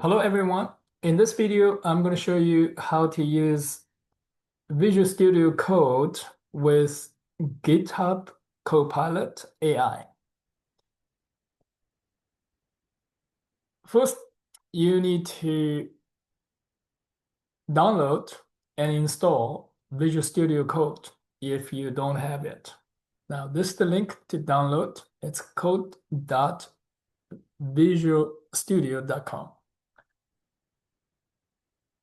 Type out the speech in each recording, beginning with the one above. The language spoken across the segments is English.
Hello everyone. In this video, I'm going to show you how to use Visual Studio Code with GitHub Copilot AI. First, you need to download and install Visual Studio Code if you don't have it. Now, this is the link to download. It's code.visualstudio.com.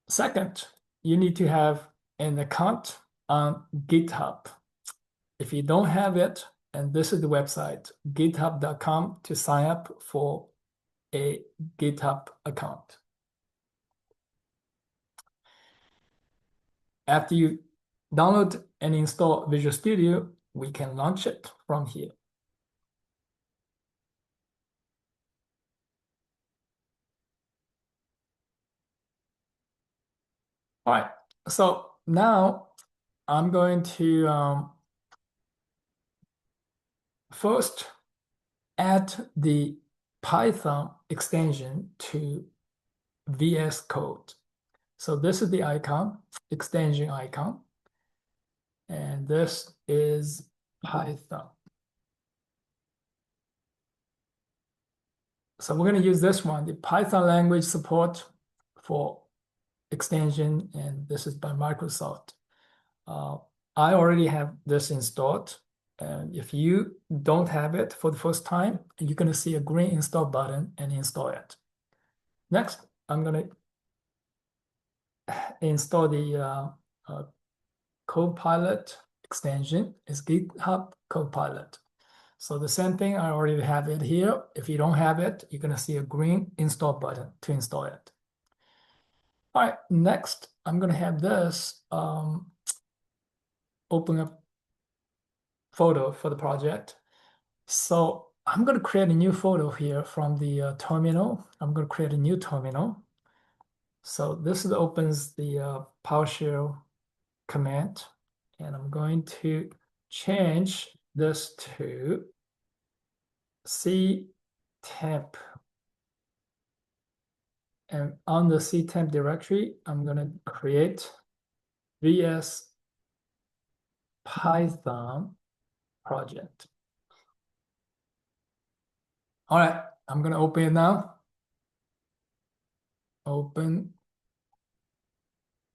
Second, you need to have an account on GitHub. If you don't have it, and this is the website, github.com, to sign up for a GitHub account. After you download and install Visual Studio, we can launch it from here. All right, so now I'm going to first add the Python extension to VS Code. So this is the icon, extension icon, and this is Python. So we're going to use this one, the Python language support for extension, and this is by Microsoft. I already have this installed. And if you don't have it for the first time, you're going to see a green install button and install it. Next, I'm going to install the Copilot extension. It's GitHub Copilot. So the same thing, I already have it here. If you don't have it, you're going to see a green install button to install it. All right, next, I'm going to have this open up photo for the project. So I'm going to create a new photo here from the terminal. I'm going to create a new terminal. So this opens the PowerShell command, and I'm going to change this to ctemp. And on the ctemp directory, I'm going to create VS Python project. All right, I'm going to open it now. Open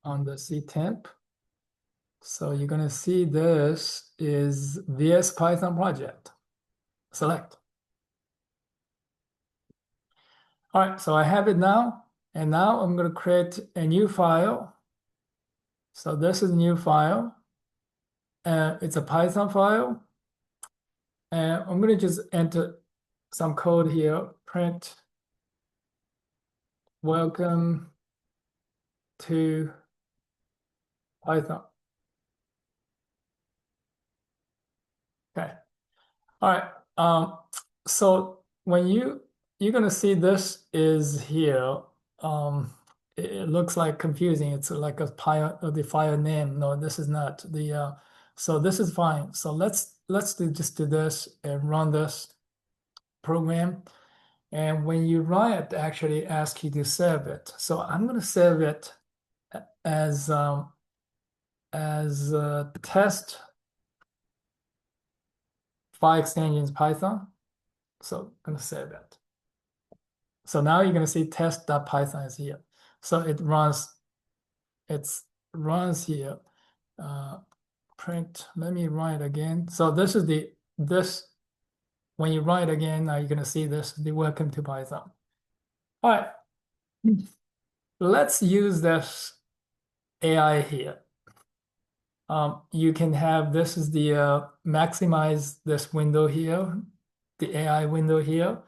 on the ctemp. So you're going to see this is VS Python project. Select. All right, so I have it now. And now I'm going to create a new file. So this is a new file. It's a Python file. And I'm going to just enter some code here. Print welcome to Python. Okay. All right. So when you're going to see this is here. It looks like confusing. It's like a the file name. No, this is not the. So this is fine. So let's just do this and run this program. And when you run it, actually ask you to save it. So I'm going to save it as test file extensions Python. So I'm going to save it. So now you're going to see test.python is here. So it runs here. Print, let me run it again. So this is when you run it again, now you're going to see this, the welcome to Python. All right, let's use this AI here. You can have, this is the maximize this window here, the AI window here.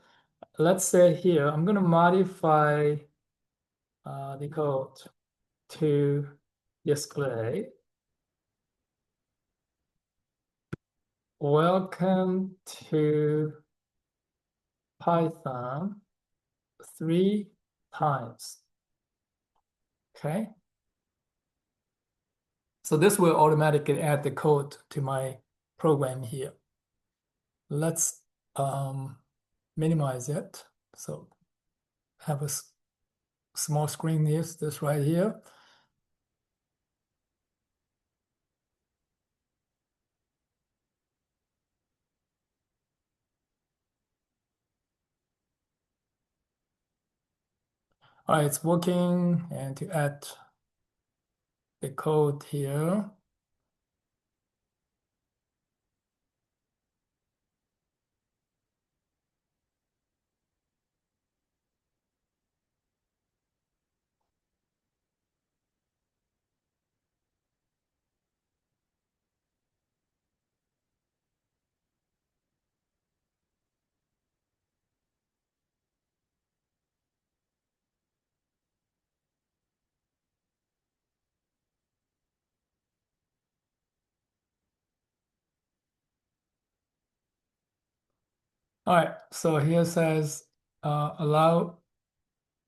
Let's say here, I'm going to modify the code to display. Welcome to Python 3 times. Okay. So this will automatically add the code to my program here. Let's minimize it. So have a small screen is this right here. All right, it's working, and to add the code here. All right, so here says allow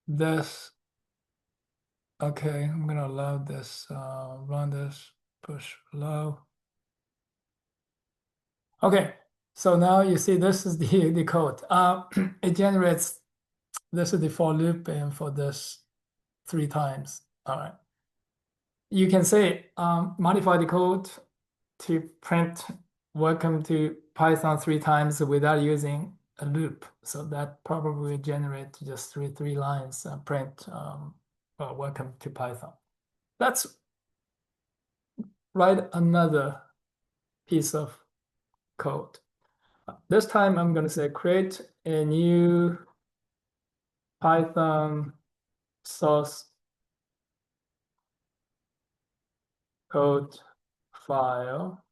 this. Okay, I'm gonna allow this, run this, push allow. Okay, so now you see this is the code. It generates, this is the for loop and for this 3 times. All right. You can say modify the code to print welcome to Python 3 times without using a loop. So that probably will generate just three lines and print welcome to Python. Let's write another piece of code. This time I'm going to say create a new Python source code file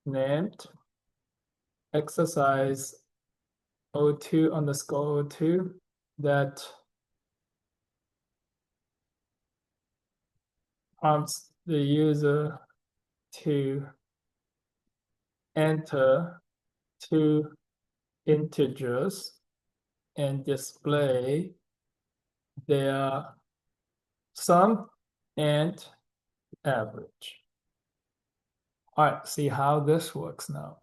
named exercise 02 underscore 02 that prompts the user to enter 2 integers and display their sum and average. All right, see how this works now.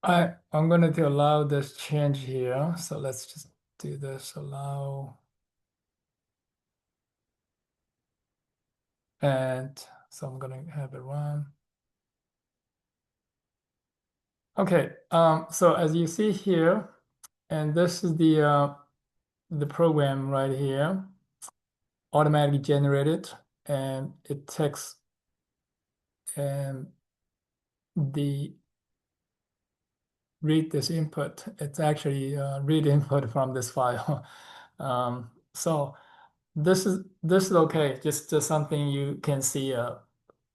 I'm going to allow this change here. So let's just do this, allow. And so I'm going to have it run. Okay, so as you see here, and this is the program right here, automatically generated, and it takes and the read this input. It's actually read input from this file. So this is okay. Just something you can see.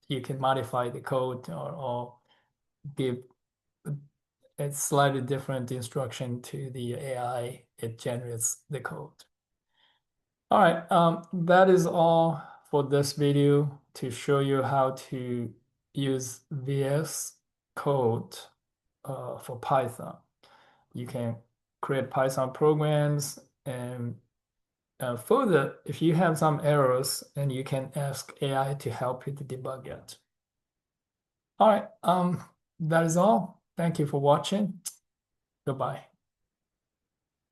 You can modify the code or give a slightly different instruction to the AI. It generates the code. All right, that is all for this video to show you how to use VS Code for Python. You can create Python programs, and further, if you have some errors, then you can ask AI to help you to debug it. All right, that is all. Thank you for watching. Goodbye.